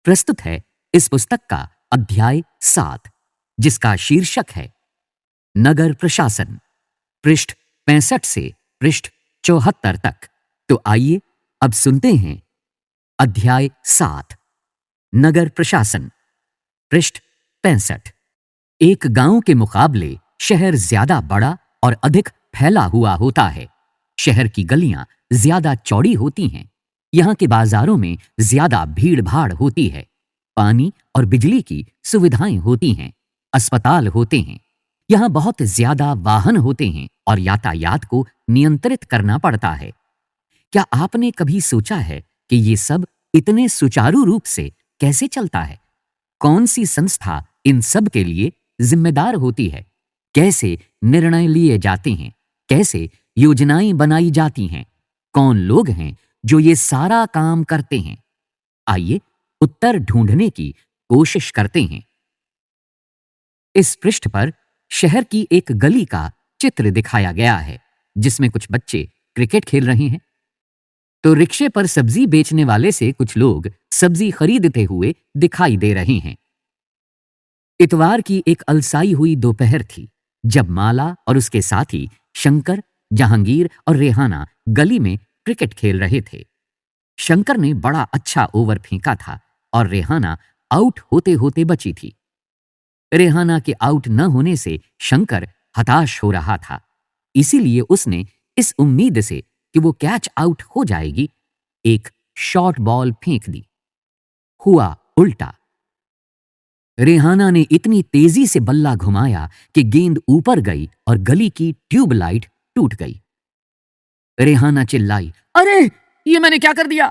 प्रस्तुत है इस पुस्तक का अध्याय 7, जिसका शीर्षक है नगर प्रशासन, पृष्ठ 65 से पृष्ठ 74 तक। तो आइए अब सुनते हैं अध्याय 7, नगर प्रशासन, पृष्ठ 65। एक गांव के मुकाबले शहर ज्यादा बड़ा और अधिक फैला हुआ होता है। शहर की गलियां ज्यादा चौड़ी होती हैं। यहाँ के बाजारों में ज्यादा भीड़ भाड़ होती है। पानी और बिजली की सुविधाएं होती हैं। अस्पताल होते हैं। यहाँ बहुत ज्यादा वाहन होते हैं और यातायात को नियंत्रित करना पड़ता है। क्या आपने कभी सोचा है कि ये सब इतने सुचारू रूप से कैसे चलता है? कौन सी संस्था इन सब के लिए जिम्मेदार होती है? कैसे निर्णय लिए जाते हैं? कैसे योजनाएं बनाई जाती हैं? कौन लोग हैं जो ये सारा काम करते हैं? आइए उत्तर ढूंढने की कोशिश करते हैं। इस पृष्ठ पर शहर की एक गली का चित्र दिखाया गया है, जिसमें कुछ बच्चे क्रिकेट खेल रहे हैं। तो रिक्शे पर सब्जी बेचने वाले से कुछ लोग सब्जी खरीदते हुए दिखाई दे रहे हैं। इतवार की एक अलसाई हुई दोपहर थी, जब माला और उसके साथी शंकर, जहांगीर और रेहाना गली में क्रिकेट खेल रहे थे। शंकर ने बड़ा अच्छा ओवर फेंका था और रेहाना आउट होते होते बची थी। रेहाना के आउट न होने से शंकर हताश हो रहा था। इसीलिए उसने इस उम्मीद से कि वो कैच आउट हो जाएगी, एक शॉर्ट बॉल फेंक दी। हुआ उल्टा। रेहाना ने इतनी तेजी से बल्ला घुमाया कि गेंद ऊपर गई और गली की ट्यूबलाइट टूट गई। रेहाना चिल्लाई, अरे ये मैंने क्या कर दिया?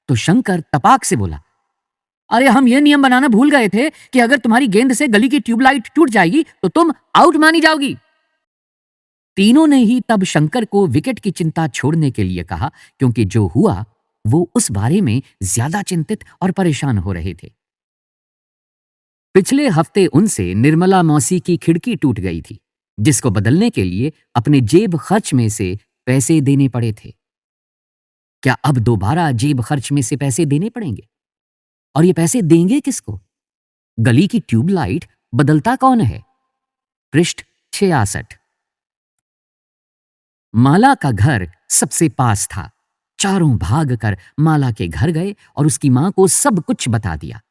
तो शंकर तपाक से बोला, अरे हम ये नियम बनाना भूल गए थे कि अगर तुम्हारी गेंद से गली की ट्यूबलाइट टूट जाएगी तो तुम आउट मानी जाओगी। तीनों ने ही तब शंकर को विकेट की चिंता छोड़ने के लिए कहा, क्योंकि जो हुआ वो उस बारे में ज्यादा चिंतित और परेशान हो रहे थे। पिछले हफ्ते उनसे निर्मला मौसी की खिड़की टूट गई थी, जिसको बदलने के लिए अपने जेब खर्च में से पैसे देने पड़े थे। क्या अब दोबारा जेब खर्च में से पैसे देने पड़ेंगे? और ये पैसे देंगे किसको? गली की ट्यूबलाइट बदलता कौन है? पृष्ठ 66। माला का घर सबसे पास था। चारों भागकर माला के घर गए और उसकी मां को सब कुछ बता दिया।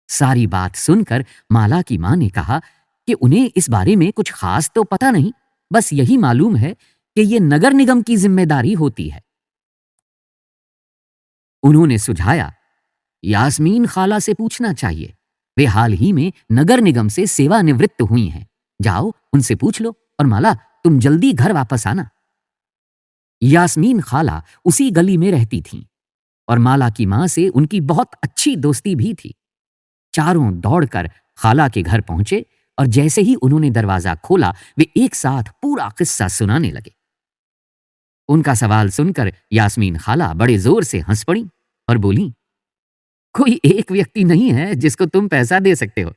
सारी बात सुनकर माला की मां ने कहा कि उन्हें इस बारे में कुछ खास तो पता नहीं, बस यही मालूम है कि ये नगर निगम की जिम्मेदारी होती है। उन्होंने सुझाया, यास्मीन खाला से पूछना चाहिए। वे हाल ही में नगर निगम से सेवानिवृत्त हुई हैं। जाओ उनसे पूछ लो, और माला तुम जल्दी घर वापस आना। यास्मीन खाला उसी गली में रहती थीं और माला की मां से उनकी बहुत अच्छी दोस्ती भी थी। चारों दौड़कर खाला के घर पहुंचे और जैसे ही उन्होंने दरवाजा खोला, वे एक साथ पूरा किस्सा सुनाने लगे। उनका सवाल सुनकर यास्मीन खाला बड़े जोर से हंस पड़ी और बोली, कोई एक व्यक्ति नहीं है जिसको तुम पैसा दे सकते हो।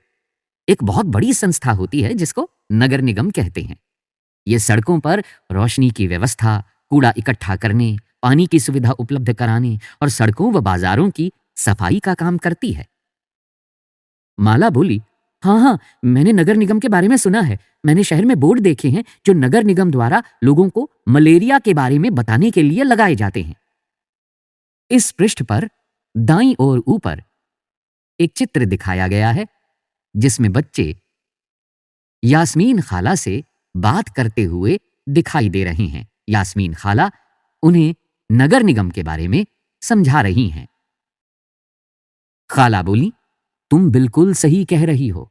एक बहुत बड़ी संस्था होती है जिसको नगर निगम कहते हैं। ये सड़कों पर रोशनी की व्यवस्था, कूड़ा इकट्ठा करने, पानी की सुविधा उपलब्ध कराने और सड़कों व बाजारों की सफाई का काम करती है। माला बोली, हाँ हाँ, मैंने नगर निगम के बारे में सुना है। मैंने शहर में बोर्ड देखे हैं जो नगर निगम द्वारा लोगों को मलेरिया के बारे में बताने के लिए लगाए जाते हैं। इस पृष्ठ पर दाईं ओर ऊपर एक चित्र दिखाया गया है, जिसमें बच्चे यास्मीन खाला से बात करते हुए दिखाई दे रहे हैं। यास्मीन खाला उन्हें नगर निगम के बारे में समझा रही हैं। खाला बोली, तुम बिल्कुल सही कह रही हो।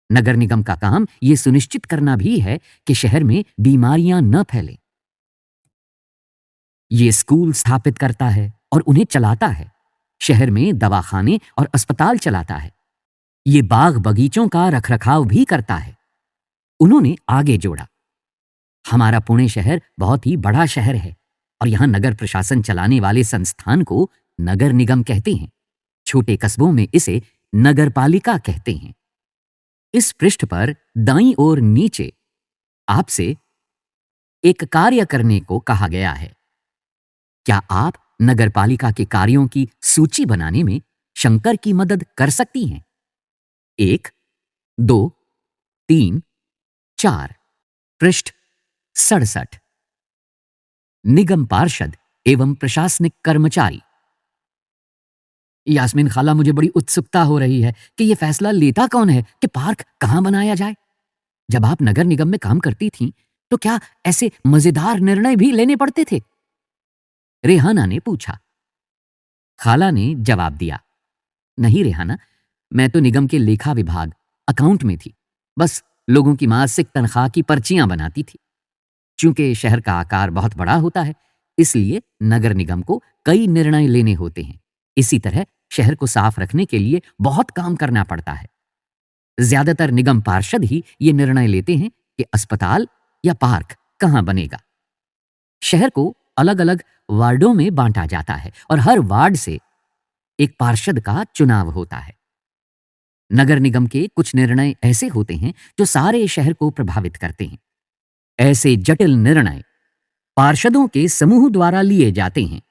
नगर निगम का काम यह सुनिश्चित करना भी है कि शहर में बीमारियां न फैलें। ये स्कूल स्थापित करता है और उन्हें चलाता है। शहर में दवाखाने और अस्पताल चलाता है। ये बाग बगीचों का रखरखाव भी करता है। उन्होंने आगे जोड़ा, हमारा पुणे शहर बहुत ही बड़ा शहर है और यहां नगर प्रशासन चलाने वाले संस्थान को नगर निगम कहते हैं। छोटे कस्बों में इसे नगर पालिका कहते हैं। इस पृष्ठ पर दाईं ओर नीचे आपसे एक कार्य करने को कहा गया है। क्या आप नगरपालिका के कार्यों की सूची बनाने में शंकर की मदद कर सकती हैं? 1, 2, 3, 4। पृष्ठ 67। निगम पार्षद एवं प्रशासनिक कर्मचारी। यास्मीन खाला, मुझे बड़ी उत्सुकता हो रही है कि यह फैसला लेता कौन है कि पार्क कहां बनाया जाए। जब आप नगर निगम में काम करती थीं, तो क्या ऐसे मजेदार निर्णय भी लेने पड़ते थे? रेहाना ने पूछा। खाला ने जवाब दिया, नहीं रेहाना, मैं तो निगम के लेखा विभाग अकाउंट में थी। बस लोगों की मासिक तनख्वाह की पर्चियां बनाती थी। चूंकि शहर का आकार बहुत बड़ा होता है, इसलिए नगर निगम को कई निर्णय लेने होते हैं। इसी तरह शहर को साफ रखने के लिए बहुत काम करना पड़ता है। ज्यादातर निगम पार्षद ही ये निर्णय लेते हैं कि अस्पताल या पार्क कहां बनेगा। शहर को अलग अलग वार्डों में बांटा जाता है और हर वार्ड से एक पार्षद का चुनाव होता है। नगर निगम के कुछ निर्णय ऐसे होते हैं जो सारे शहर को प्रभावित करते हैं। ऐसे जटिल निर्णय पार्षदों के समूह द्वारा लिए जाते हैं।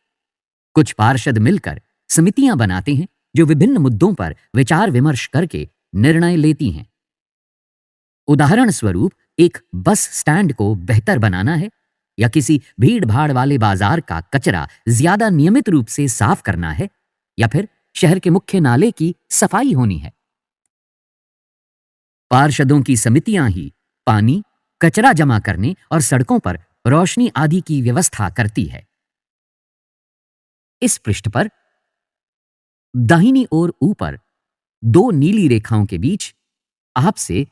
कुछ पार्षद मिलकर समितियां बनाते हैं जो विभिन्न मुद्दों पर विचार विमर्श करके निर्णय लेती हैं। उदाहरण स्वरूप, एक बस स्टैंड को बेहतर बनाना है, या किसी भीड़ भाड़ वाले बाजार का कचरा ज्यादा नियमित रूप से साफ करना है, या फिर शहर के मुख्य नाले की सफाई होनी है। पार्षदों की समितियां ही पानी, कचरा जमा करने और सड़कों पर रोशनी आदि की व्यवस्था करती है। इस पृष्ठ पर दाहिनी ओर ऊपर 2 नीली रेखाओं के बीच आपसे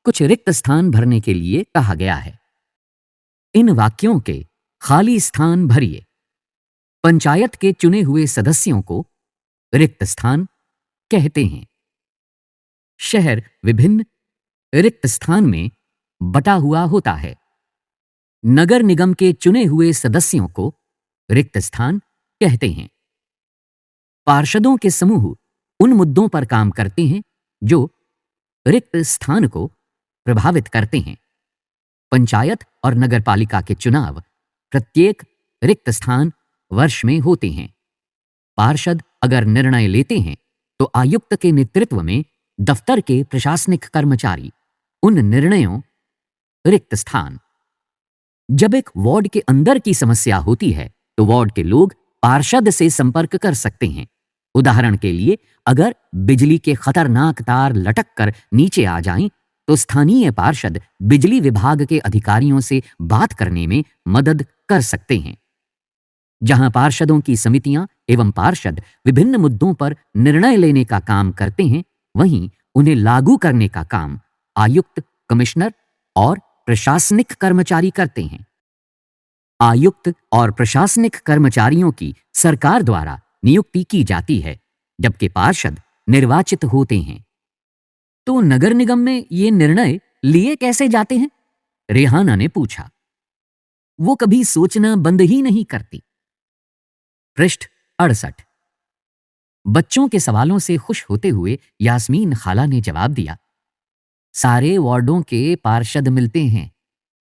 कुछ रिक्त स्थान भरने के लिए कहा गया है। इन वाक्यों के खाली स्थान भरिए। पंचायत के चुने हुए सदस्यों को रिक्त स्थान कहते हैं। शहर विभिन्न रिक्त स्थान में बटा हुआ होता है। नगर निगम के चुने हुए सदस्यों को रिक्त स्थान कहते हैं। पार्षदों के समूह उन मुद्दों पर काम करते हैं जो रिक्त स्थान को प्रभावित करते हैं। पंचायत और नगरपालिका के चुनाव प्रत्येक रिक्त स्थान वर्ष में होते हैं। पार्षद अगर निर्णय लेते हैं तो आयुक्त के नेतृत्व में दफ्तर के प्रशासनिक कर्मचारी उन निर्णयों रिक्त स्थान। जब एक वार्ड के अंदर की समस्या होती है तो वार्ड के लोग पार्षद से संपर्क कर सकते हैं। उदाहरण के लिए, अगर बिजली के खतरनाक तार लटक कर नीचे आ जाएं, तो स्थानीय पार्षद बिजली विभाग के अधिकारियों से बात करने में मदद कर सकते हैं। जहां पार्षदों की समितियां एवं पार्षद विभिन्न मुद्दों पर निर्णय लेने का काम करते हैं, वहीं उन्हें लागू करने का काम आयुक्त, कमिश्नर और प्रशासनिक कर्मचारी करते हैं। आयुक्त और प्रशासनिक कर्मचारियों की सरकार द्वारा नियुक्ति की जाती है, जबकि पार्षद निर्वाचित होते हैं। तो नगर निगम में ये निर्णय लिए कैसे जाते हैं? रेहाना ने पूछा। वो कभी सोचना बंद ही नहीं करती। पृष्ठ 68। बच्चों के सवालों से खुश होते हुए यास्मीन खाला ने जवाब दिया, सारे वार्डों के पार्षद मिलते हैं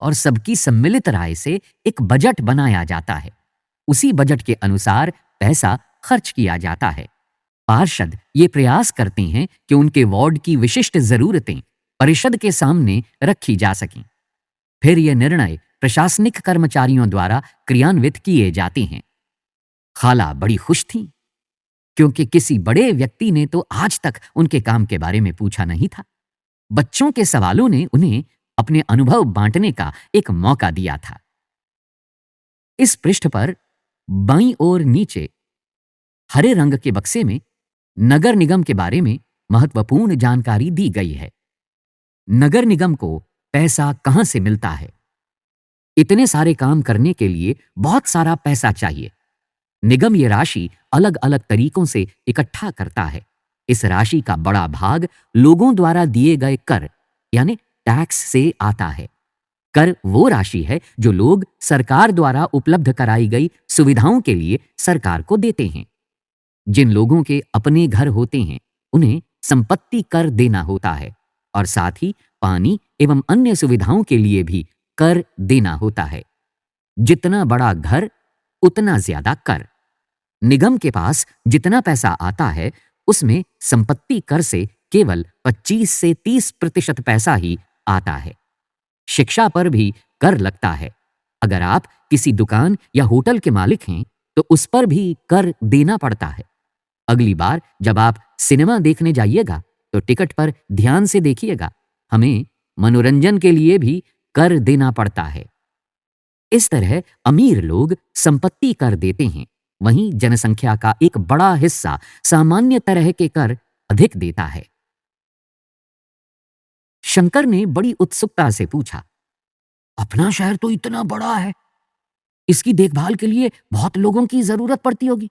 और सबकी सम्मिलित राय से एक बजट बनाया जाता है। उसी बजट के अनुसार पैसा खर्च किया जाता है। पार्षद ये प्रयास करते हैं कि उनके वार्ड की विशिष्ट जरूरतें परिषद के सामने रखी जा सकें। फिर ये निर्णय प्रशासनिक कर्मचारियों द्वारा क्रियान्वित किए जाते हैं। खाला बड़ी खुश थीं, क्योंकि किसी बड़े व्यक्ति ने तो आज तक उनके काम के बारे में पूछा नहीं था। बच्चों के सवालों ने उन्हें अपने अनुभव बांटने का एक मौका दिया था। इस पृष्ठ पर बाईं ओर नीचे हरे रंग के बक्से में नगर निगम के बारे में महत्वपूर्ण जानकारी दी गई है। नगर निगम को पैसा कहां से मिलता है? इतने सारे काम करने के लिए बहुत सारा पैसा चाहिए। निगम ये राशि अलग अलग तरीकों से इकट्ठा करता है। इस राशि का बड़ा भाग लोगों द्वारा दिए गए कर यानी टैक्स से आता है। कर वो राशि है जो लोग सरकार द्वारा उपलब्ध कराई गई सुविधाओं के लिए सरकार को देते हैं। जिन लोगों के अपने घर होते हैं, उन्हें संपत्ति कर देना होता है और साथ ही पानी एवं अन्य सुविधाओं के लिए भी कर देना होता है। जितना बड़ा घर उतना ज्यादा कर। निगम के पास जितना पैसा आता है उसमें संपत्ति कर से केवल 25 से 30% पैसा ही आता है। शिक्षा पर भी कर लगता है। अगर आप किसी दुकान या होटल के मालिक हैं तो उस पर भी कर देना पड़ता है। अगली बार जब आप सिनेमा देखने जाइएगा तो टिकट पर ध्यान से देखिएगा, हमें मनोरंजन के लिए भी कर देना पड़ता है। इस तरह अमीर लोग संपत्ति कर देते हैं, वहीं जनसंख्या का एक बड़ा हिस्सा सामान्य तरह के कर अधिक देता है। शंकर ने बड़ी उत्सुकता से पूछा, अपना शहर तो इतना बड़ा है, इसकी देखभाल के लिए बहुत लोगों की जरूरत पड़ती होगी।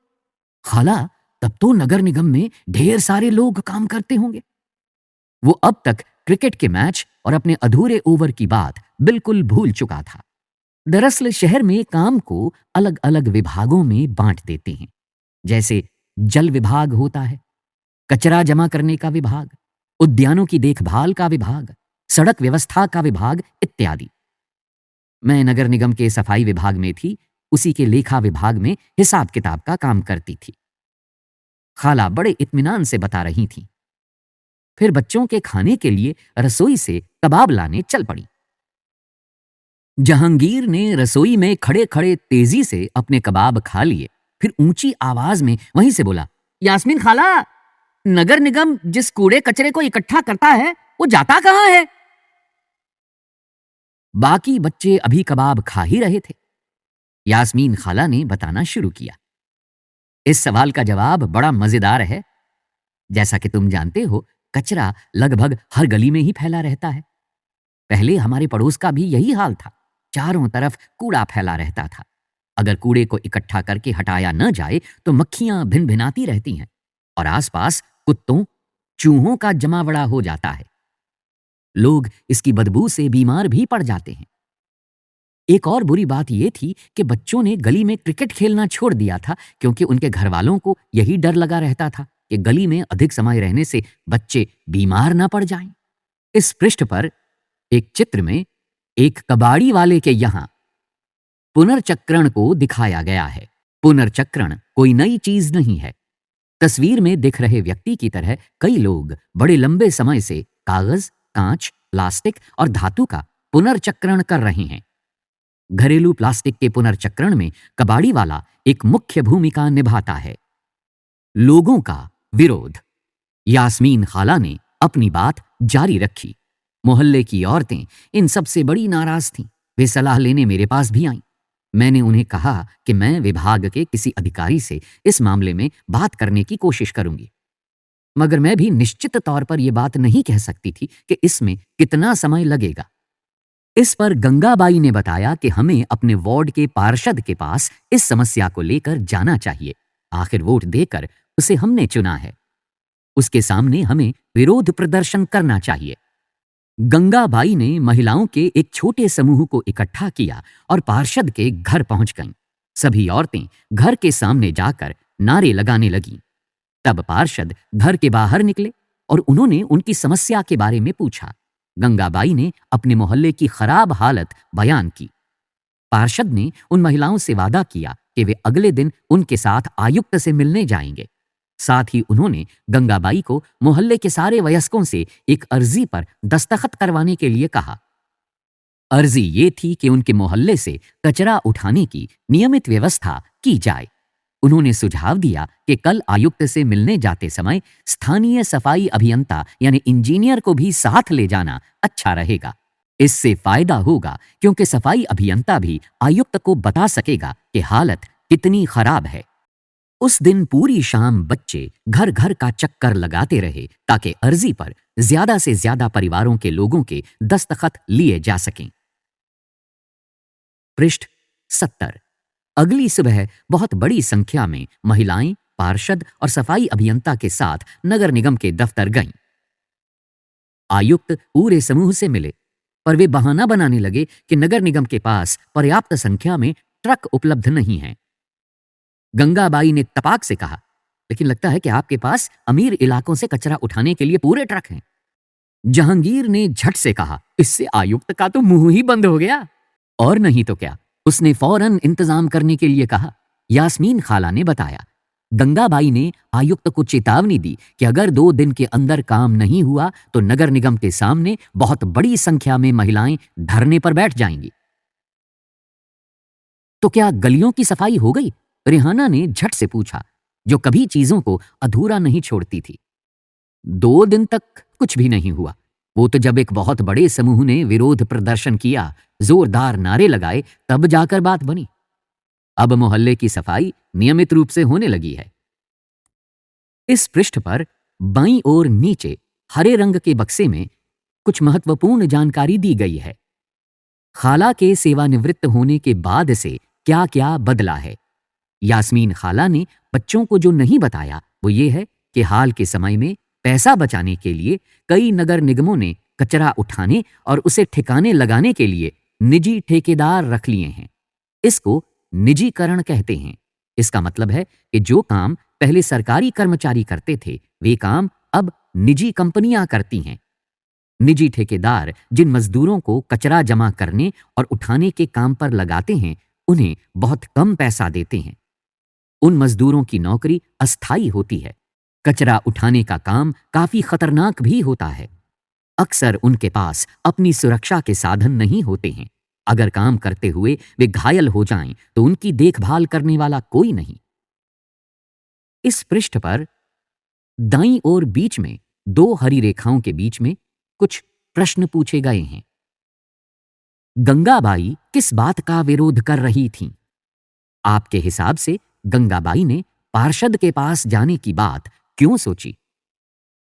खाला, तब तो नगर निगम में ढेर सारे लोग काम करते होंगे। वो अब तक क्रिकेट के मैच और अपने अधूरे ओवर की बात बिल्कुल भूल चुका था। दरअसल शहर में काम को अलग अलग विभागों में बांट देते हैं। जैसे जल विभाग होता है, कचरा जमा करने का विभाग, उद्यानों की देखभाल का विभाग, सड़क व्यवस्था का विभाग इत्यादि। मैं नगर निगम के सफाई विभाग में थी, उसी के लेखा विभाग में हिसाब किताब का काम करती थी। खाला बड़े इत्मीनान से बता रही थी। फिर बच्चों के खाने के लिए रसोई से कबाब लाने चल पड़ी। जहांगीर ने रसोई में खड़े खड़े तेजी से अपने कबाब खा लिए, फिर ऊंची आवाज में वहीं से बोला, यास्मीन खाला, नगर निगम जिस कूड़े कचरे को इकट्ठा करता है वो जाता कहां है? बाकी बच्चे अभी कबाब खा ही रहे थे। यास्मीन खाला ने बताना शुरू किया। इस सवाल का जवाब बड़ा मजेदार है। जैसा कि तुम जानते हो, कचरा लगभग हर गली में ही फैला रहता है। पहले हमारे पड़ोस का भी यही हाल था, चारों तरफ कूड़ा फैला रहता था। अगर कूड़े को इकट्ठा करके हटाया न जाए तो मक्खियां भिन भिनाती रहती हैं और आसपास कुत्तों, चूहों का जमावड़ा हो जाता है। लोग इसकी बदबू से बीमार भी पड़ जाते हैं। एक और बुरी बात यह थी कि बच्चों ने गली में क्रिकेट खेलना छोड़ दिया था, क्योंकि उनके घर वालों को यही डर लगा रहता था कि गली में अधिक समय रहने से बच्चे बीमार ना पड़ जाएं। इस पृष्ठ पर एक चित्र में एक कबाड़ी वाले के यहां पुनर्चक्रण को दिखाया गया है। पुनर्चक्रण कोई नई चीज नहीं है। तस्वीर में दिख रहे व्यक्ति की तरह कई लोग बड़े लंबे समय से कागज, कांच, प्लास्टिक और धातु का पुनर्चक्रण कर रहे हैं। घरेलू प्लास्टिक के पुनर्चक्रण में कबाड़ी वाला एक मुख्य भूमिका निभाता है। लोगों का विरोध। यास्मीन खाला ने अपनी बात जारी रखी। मोहल्ले की औरतें इन सबसे बड़ी नाराज थीं। वे सलाह लेने मेरे पास भी आईं। मैंने उन्हें कहा कि मैं विभाग के किसी अधिकारी से इस मामले में बात करने की कोशिश करूंगी, मगर मैं भी निश्चित तौर पर यह बात नहीं कह सकती थी कि इसमें कितना समय लगेगा। इस पर गंगाबाई ने बताया कि हमें अपने वार्ड के पार्षद के पास इस समस्या को लेकर जाना चाहिए। आखिर वोट देकर उसे हमने चुना है, उसके सामने हमें विरोध प्रदर्शन करना चाहिए। गंगाबाई ने महिलाओं के एक छोटे समूह को इकट्ठा किया और पार्षद के घर पहुंच गईं। सभी औरतें घर के सामने जाकर नारे लगाने लगीं। तब पार्षद घर के बाहर निकले और उन्होंने उनकी समस्या के बारे में पूछा। गंगाबाई ने अपने मोहल्ले की खराब हालत बयान की। पार्षद ने उन महिलाओं से वादा किया कि वे अगले दिन उनके साथ आयुक्त से मिलने जाएंगे। साथ ही उन्होंने गंगाबाई को मोहल्ले के सारे वयस्कों से एक अर्जी पर दस्तखत करवाने के लिए कहा। अर्जी ये थी कि उनके मोहल्ले से कचरा उठाने की नियमित व्यवस्था की जाए। उन्होंने सुझाव दिया कि कल आयुक्त से मिलने जाते समय स्थानीय सफाई अभियंता यानी इंजीनियर को भी साथ ले जाना अच्छा रहेगा। इससे फायदा होगा क्योंकि सफाई अभियंता भी आयुक्त को बता सकेगा कि हालत कितनी खराब है। उस दिन पूरी शाम बच्चे घर घर का चक्कर लगाते रहे ताकि अर्जी पर ज्यादा से ज्यादा परिवारों के लोगों के दस्तखत लिए जा सकें। पृष्ठ 70। अगली सुबह बहुत बड़ी संख्या में महिलाएं पार्षद और सफाई अभियंता के साथ नगर निगम के दफ्तर गईं। आयुक्त पूरे समूह से मिले, पर वे बहाना बनाने लगे कि नगर निगम के पास पर्याप्त संख्या में ट्रक उपलब्ध नहीं हैं। गंगाबाई ने तपाक से कहा, लेकिन लगता है कि आपके पास अमीर इलाकों से कचरा उठाने के लिए पूरे ट्रक हैं। जहांगीर ने झट से कहा, इससे आयुक्त का तो मुंह ही बंद हो गया। और नहीं तो क्या, उसने फौरन इंतजाम करने के लिए कहा। यास्मीन खाला ने बताया। गंगाबाई ने आयुक्त को चेतावनी दी कि अगर 2 दिन के अंदर काम नहीं हुआ तो नगर निगम के सामने बहुत बड़ी संख्या में महिलाएं धरने पर बैठ जाएंगी। तो क्या गलियों की सफाई हो गई? रेहाना ने झट से पूछा, जो कभी चीजों को अधूरा नहीं छोड़ती थी। 2 दिन तक कुछ भी नहीं हुआ। वो तो जब एक बहुत बड़े समूह ने विरोध प्रदर्शन किया, जोरदार नारे लगाए, तब जाकर बात बनी। अब मोहल्ले की सफाई नियमित रूप से होने लगी है। इस पृष्ठ पर बाईं ओर नीचे हरे रंग के बक्से में कुछ महत्वपूर्ण जानकारी दी गई है। खाला के सेवानिवृत्त होने के बाद से क्या क्या बदला है। यास्मीन खाला ने बच्चों को जो नहीं बताया वो ये है कि हाल के समय में पैसा बचाने के लिए कई नगर निगमों ने कचरा उठाने और उसे ठिकाने लगाने के लिए निजी ठेकेदार रख लिए हैं। इसको निजीकरण कहते हैं। इसका मतलब है कि जो काम पहले सरकारी कर्मचारी करते थे वे काम अब निजी कंपनियां करती हैं। निजी ठेकेदार जिन मजदूरों को कचरा जमा करने और उठाने के काम पर लगाते हैं उन्हें बहुत कम पैसा देते हैं। उन मजदूरों की नौकरी अस्थायी होती है। कचरा उठाने का काम काफी खतरनाक भी होता है। अक्सर उनके पास अपनी सुरक्षा के साधन नहीं होते हैं। अगर काम करते हुए वे घायल हो जाएं तो उनकी देखभाल करने वाला कोई नहीं। इस पृष्ठ पर दाईं ओर बीच में 2 हरी रेखाओं के बीच में कुछ प्रश्न पूछे गए हैं। गंगाबाई किस बात का विरोध कर रही थीं? आपके हिसाब से गंगाबाई ने पार्षद के पास जाने की बात क्यों सोची?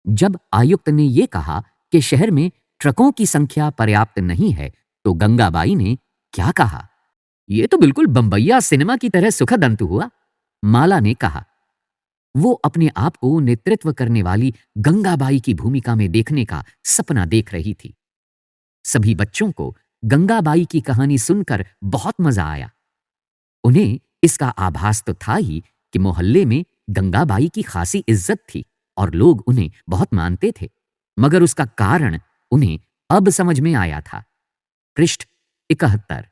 जब आयुक्त ने यह कहा कि शहर में ट्रकों की संख्या पर्याप्त नहीं है तो गंगाबाई ने क्या कहा? यह तो बिल्कुल बम्बैया सिनेमा की तरह सुखद अंत हुआ, माला ने कहा। वो अपने आप को नेतृत्व करने वाली गंगाबाई की भूमिका में देखने का सपना देख रही थी। सभी बच्चों को गंगाबाई की कहानी सुनकर बहुत मजा आया। उन्हें इसका आभास तो था ही कि मोहल्ले में गंगाबाई की खासी इज्जत थी और लोग उन्हें बहुत मानते थे, मगर उसका कारण उन्हें अब समझ में आया था। पृष्ठ 71।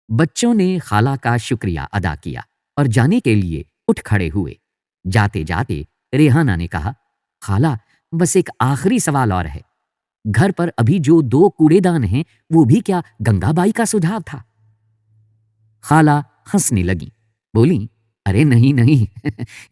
बच्चों ने खाला का शुक्रिया अदा किया और जाने के लिए उठ खड़े हुए। जाते जाते रेहाना ने कहा, खाला बस एक आखिरी सवाल और है। घर पर अभी जो 2 कूड़ेदान हैं वो भी क्या गंगाबाई का सुझाव था? खाला हंसने लगी, बोली, अरे नहीं नहीं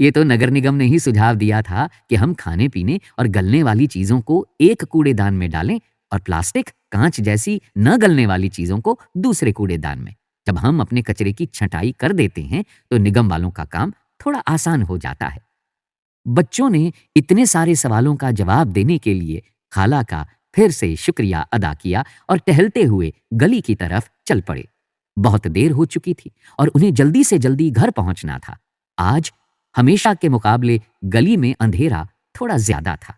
ये तो नगर निगम ने ही सुझाव दिया था कि हम खाने पीने और गलने वाली चीजों को एक कूड़ेदान में डालें और प्लास्टिक, कांच जैसी न गलने वाली चीजों को दूसरे कूड़ेदान में। जब हम अपने कचरे की छंटाई कर देते हैं तो निगम वालों का काम थोड़ा आसान हो जाता है। बच्चों ने इतने सारे सवालों का जवाब देने के लिए खाला का फिर से शुक्रिया अदा किया और टहलते हुए गली की तरफ चल पड़े। बहुत देर हो चुकी थी और उन्हें जल्दी से जल्दी घर पहुंचना था। आज हमेशा के मुकाबले गली में अंधेरा थोड़ा ज्यादा था।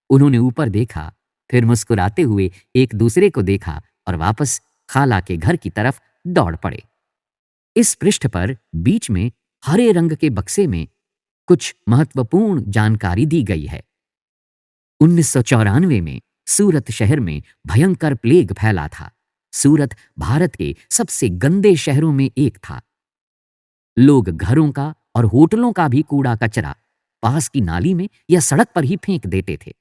उन्होंने ऊपर देखा, फिर मुस्कुराते हुए एक दूसरे को देखा और वापस खाला के घर की तरफ दौड़ पड़े। इस पृष्ठ पर बीच में हरे रंग के बक्से में कुछ महत्वपूर्ण जानकारी दी गई है। 1994 में सूरत शहर में भयंकर प्लेग फैला था। सूरत भारत के सबसे गंदे शहरों में एक था। लोग घरों का और होटलों का भी कूड़ा कचरा पास की नाली में या सड़क पर ही फेंक देते थे।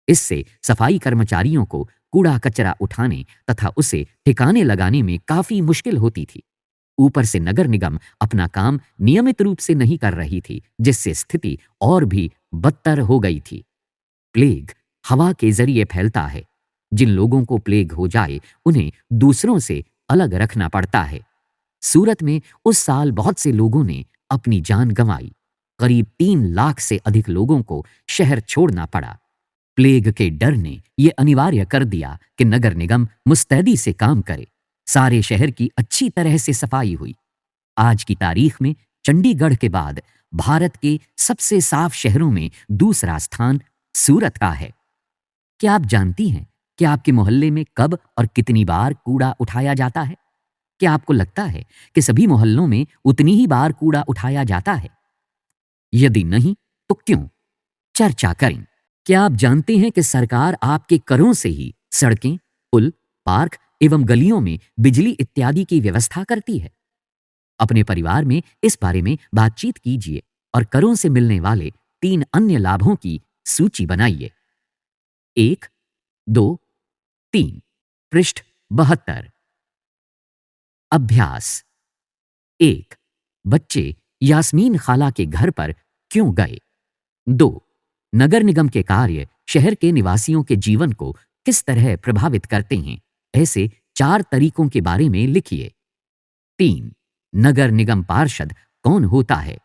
इससे सफाई कर्मचारियों को कूड़ा कचरा उठाने तथा उसे ठिकाने लगाने में काफी मुश्किल होती थी। ऊपर से नगर निगम अपना काम नियमित रूप से नहीं कर रही थी, जिससे स्थिति और भी बदतर हो गई थी। प्लेग हवा के जरिए फैलता है। जिन लोगों को प्लेग हो जाए उन्हें दूसरों से अलग रखना पड़ता है। सूरत में उस साल बहुत से लोगों ने अपनी जान गंवाई। करीब 3 लाख से अधिक लोगों को शहर छोड़ना पड़ा। प्लेग के डर ने यह अनिवार्य कर दिया कि नगर निगम मुस्तैदी से काम करे। सारे शहर की अच्छी तरह से सफाई हुई। आज की तारीख में चंडीगढ़ के बाद भारत के सबसे साफ शहरों में दूसरा स्थान सूरत का है। क्या आप जानती हैं कि आपके मोहल्ले में कब और कितनी बार कूड़ा उठाया जाता है? क्या आपको लगता है कि सभी मोहल्लों में उतनी ही बार कूड़ा उठाया जाता है? यदि नहीं तो क्यों? चर्चा करें। क्या आप जानते हैं कि सरकार आपके करों से ही सड़कें, पुल, पार्क एवं गलियों में बिजली इत्यादि की व्यवस्था करती है। अपने परिवार में इस बारे में बातचीत कीजिए और करों से मिलने वाले 3 अन्य लाभों की सूची बनाइए। 1, 2, 3। पृष्ठ 72। अभ्यास 1। बच्चे यास्मीन खाला के घर पर क्यों गए? 2। नगर निगम के कार्य शहर के निवासियों के जीवन को किस तरह प्रभावित करते हैं? ऐसे 4 तरीकों के बारे में लिखिए। 3। नगर निगम पार्षद कौन होता है?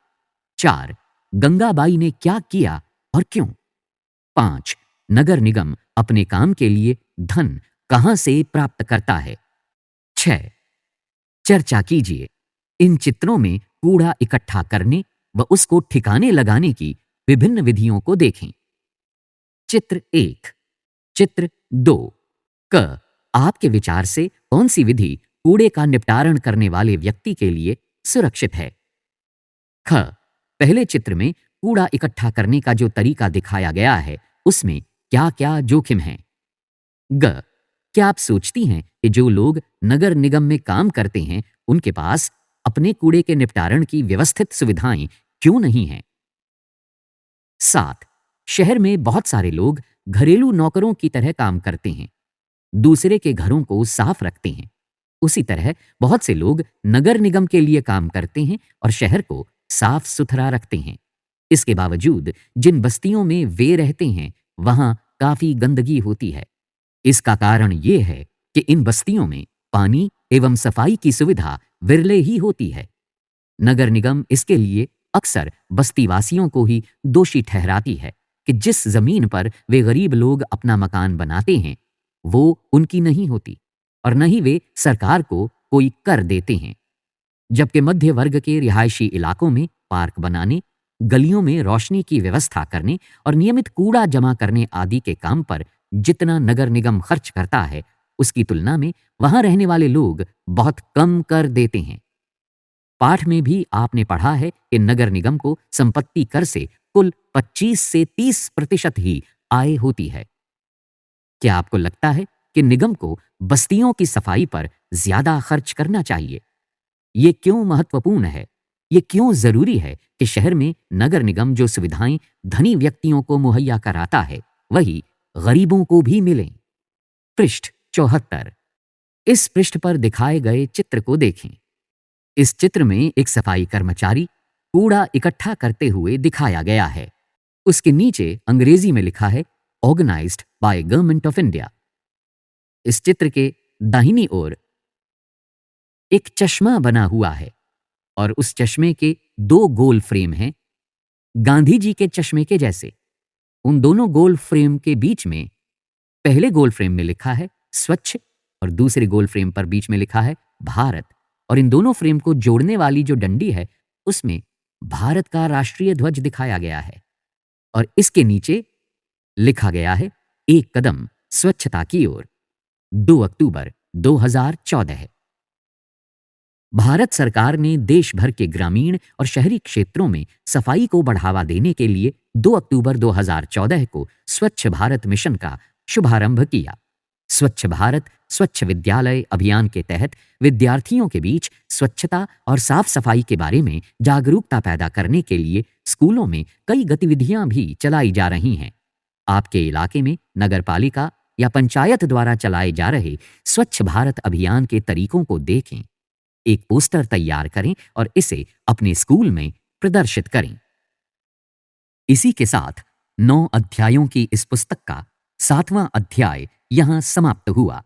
4। गंगाबाई ने क्या किया और क्यों? 5। नगर निगम अपने काम के लिए धन कहां से प्राप्त करता है? 6। चर्चा कीजिए। इन चित्रों में कूड़ा इकट्ठा करने व उसको ठिकाने लगाने की विभिन्न विधियों को देखें। चित्र 1। चित्र 2। क। आपके विचार से कौन सी विधि कूड़े का निपटारण करने वाले व्यक्ति के लिए सुरक्षित है? ख। पहले चित्र में कूड़ा इकट्ठा करने का जो तरीका दिखाया गया है उसमें क्या क्या जोखिम हैं? ग। क्या आप सोचती हैं कि जो लोग नगर निगम में काम करते हैं उनके पास अपने कूड़े के निपटारण की व्यवस्थित सुविधाएं क्यों नहीं हैं? 7। शहर में बहुत सारे लोग घरेलू नौकरों की तरह काम करते हैं, दूसरे के घरों को साफ रखते हैं। उसी तरह बहुत से लोग नगर निगम के लिए काम करते हैं और शहर को साफ सुथरा रखते हैं। इसके बावजूद जिन बस्तियों में वे रहते हैं वहां काफी गंदगी होती है। इसका कारण ये है कि इन बस्तियों में पानी एवं सफाई की सुविधा विरले ही होती है। नगर निगम इसके लिए अक्सर बस्तीवासियों को ही दोषी ठहराती है कि जिस जमीन पर वे गरीब लोग अपना मकान बनाते हैं वो उनकी नहीं होती और न ही वे सरकार को कोई कर देते हैं। जबकि मध्य वर्ग के रिहायशी इलाकों में पार्क बनाने, गलियों में रोशनी की व्यवस्था करने और नियमित कूड़ा जमा करने आदि के काम पर जितना नगर निगम खर्च करता है उसकी तुलना में वहां रहने वाले लोग बहुत कम कर देते हैं। पाठ में भी आपने पढ़ा है कि नगर निगम को संपत्ति कर से कुल 25 से 30% ही आय होती है। क्या आपको लगता है कि निगम को बस्तियों की सफाई पर ज्यादा खर्च करना चाहिए? ये क्यों महत्वपूर्ण है? ये क्यों जरूरी है कि शहर में नगर निगम जो सुविधाएं धनी व्यक्तियों को मुहैया कराता है वही गरीबों को भी मिलें? पृष्ठ 74। इस पृष्ठ पर दिखाए गए चित्र को देखें। इस चित्र में एक सफाई कर्मचारी कूड़ा इकट्ठा करते हुए दिखाया गया है। उसके नीचे अंग्रेजी में लिखा है organised by government of India. इस चित्र के दाहिनी ओर एक चश्मा बना हुआ है और उस चश्मे के 2 गोल फ्रेम हैं, गांधी जी के चश्मे के जैसे। उन दोनों गोल फ्रेम के बीच में पहले गोल फ्रेम में लिखा है स्वच्छ और दूसरे गोल फ्रेम पर बीच में लिखा है भारत, और इन दोनों फ्रेम को जोड़ने वाली जो डंडी है उसमें भारत का राष्ट्रीय ध्वज दिखाया गया है और इसके नीचे लिखा गया है एक कदम स्वच्छता की ओर, 2 अक्टूबर 2014। भारत सरकार ने देश भर के ग्रामीण और शहरी क्षेत्रों में सफाई को बढ़ावा देने के लिए 2 अक्टूबर 2014 को स्वच्छ भारत मिशन का शुभारंभ किया। स्वच्छ भारत स्वच्छ विद्यालय अभियान के तहत विद्यार्थियों के बीच स्वच्छता और साफ सफाई के बारे में जागरूकता पैदा करने के लिए स्कूलों में कई गतिविधियां भी चलाई जा रही हैं। आपके इलाके में नगरपालिका या पंचायत द्वारा चलाए जा रहे स्वच्छ भारत अभियान के तरीकों को देखें, एक पोस्टर तैयार करें और इसे अपने स्कूल में प्रदर्शित करें। इसी के साथ 9 अध्यायों की इस पुस्तक का 7वां अध्याय यहां समाप्त हुआ।